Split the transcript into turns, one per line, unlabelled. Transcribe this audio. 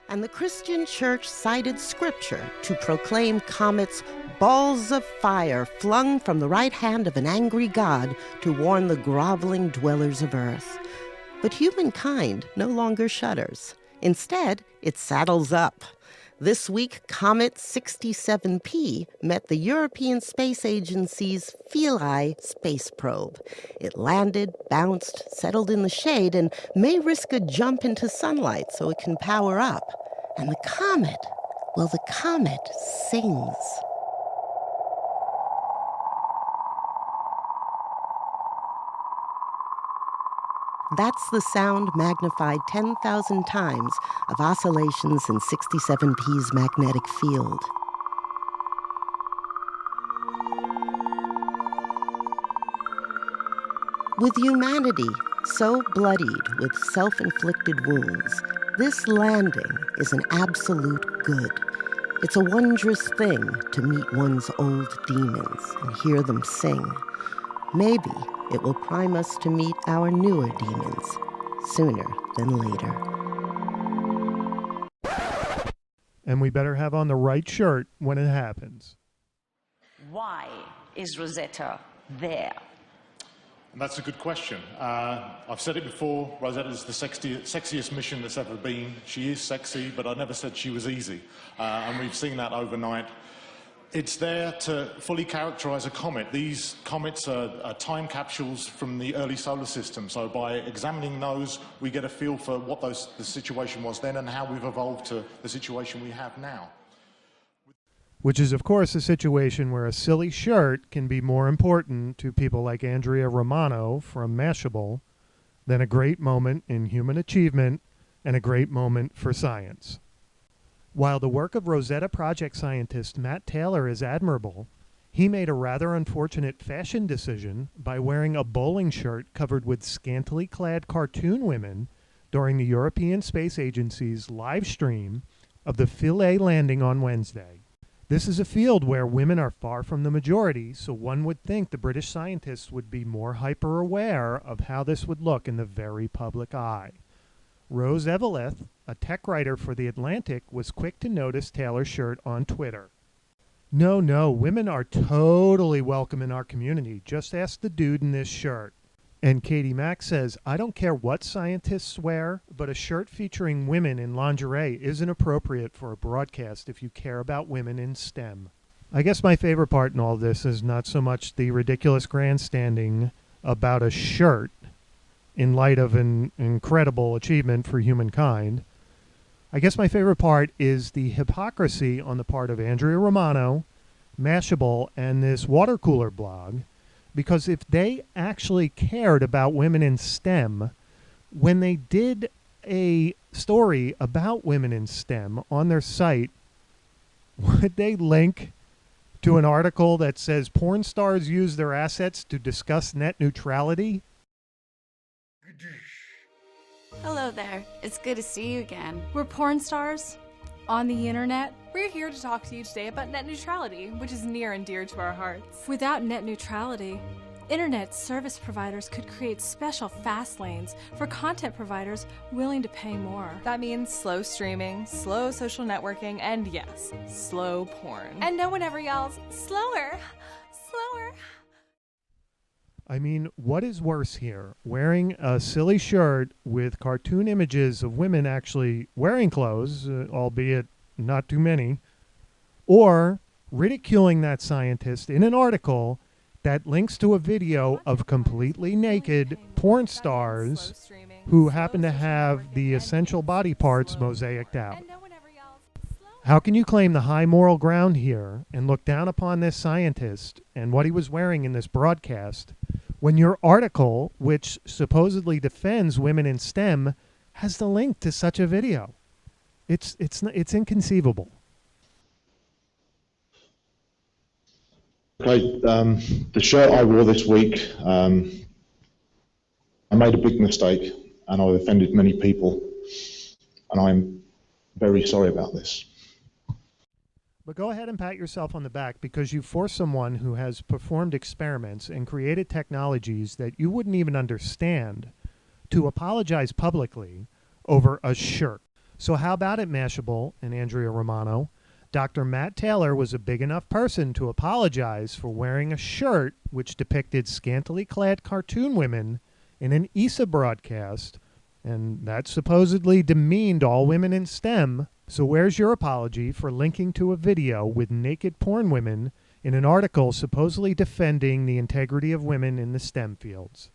And the Christian church cited scripture to proclaim comets balls of fire flung from the right hand of an angry God to warn the groveling dwellers of earth. But humankind no longer shudders. Instead, it saddles up. This week, Comet 67P met the European Space Agency's Philae space probe. It landed, bounced, settled in the shade, and may risk a jump into sunlight so it can power up. And the comet, well, the comet sings. That's the sound magnified 10,000 times of oscillations in 67P's magnetic field. With humanity so bloodied with self-inflicted wounds, this landing is an absolute good. It's a wondrous thing to meet one's old demons and hear them sing. Maybe it will prime us to meet our newer demons sooner than later.
And we better have on the right shirt when it happens.
Why is Rosetta there?
And that's a good question. I've said it before, Rosetta's the sexiest mission that's ever been. She is sexy, but I never said she was easy. And we've seen that overnight. It's there to fully characterize a comet. These comets are time capsules from the early solar system. So by examining those, we get a feel for what the situation was then and how we've evolved to the situation we have now.
Which is, of course, a situation where a silly shirt can be more important to people like Andrea Romano from Mashable than a great moment in human achievement and a great moment for science. While the work of Rosetta Project scientist Matt Taylor is admirable, he made a rather unfortunate fashion decision by wearing a bowling shirt covered with scantily clad cartoon women during the European Space Agency's live stream of the Philae landing on Wednesday. This is a field where women are far from the majority, so one would think the British scientists would be more hyper-aware of how this would look in the very public eye. Rose Eveleth, a tech writer for The Atlantic, was quick to notice Taylor's shirt on Twitter. No, women are totally welcome in our community. Just ask the dude in this shirt. And Katie Mack says, I don't care what scientists wear, but a shirt featuring women in lingerie isn't appropriate for a broadcast if you care about women in STEM. I guess my favorite part in all this is not so much the ridiculous grandstanding about a shirt in light of an incredible achievement for humankind. I guess my favorite part is the hypocrisy on the part of Andrea Romano, Mashable, and this water cooler blog, because if they actually cared about women in STEM, when they did a story about women in STEM on their site, would they link to an article that says porn stars use their assets to discuss net neutrality?
Hello there. It's good to see you again. We're porn stars on the internet.
We're here to talk to you today about net neutrality, which is near and dear to our hearts.
Without net neutrality, internet service providers could create special fast lanes for content providers willing to pay more.
That means slow streaming, slow social networking, and yes, slow porn. And no one ever yells, slower, slower.
I mean, what is worse here? Wearing a silly shirt with cartoon images of women actually wearing clothes, albeit not too many, or ridiculing that scientist in an article that links to a video of completely naked porn stars who happen to have the essential body parts mosaicked out. How can you claim the high moral ground here and look down upon this scientist and what he was wearing in this broadcast when your article, which supposedly defends women in STEM, has the link to such a video? It's inconceivable.
Okay, the shirt I wore this week, I made a big mistake and I offended many people, and I'm very sorry about this.
But go ahead and pat yourself on the back, because you forced someone who has performed experiments and created technologies that you wouldn't even understand to apologize publicly over a shirt. So how about it, Mashable and Andrea Romano? Dr. Matt Taylor was a big enough person to apologize for wearing a shirt which depicted scantily clad cartoon women in an ESA broadcast, and that supposedly demeaned all women in STEM. So where's your apology for linking to a video with naked porn women in an article supposedly defending the integrity of women in the STEM fields?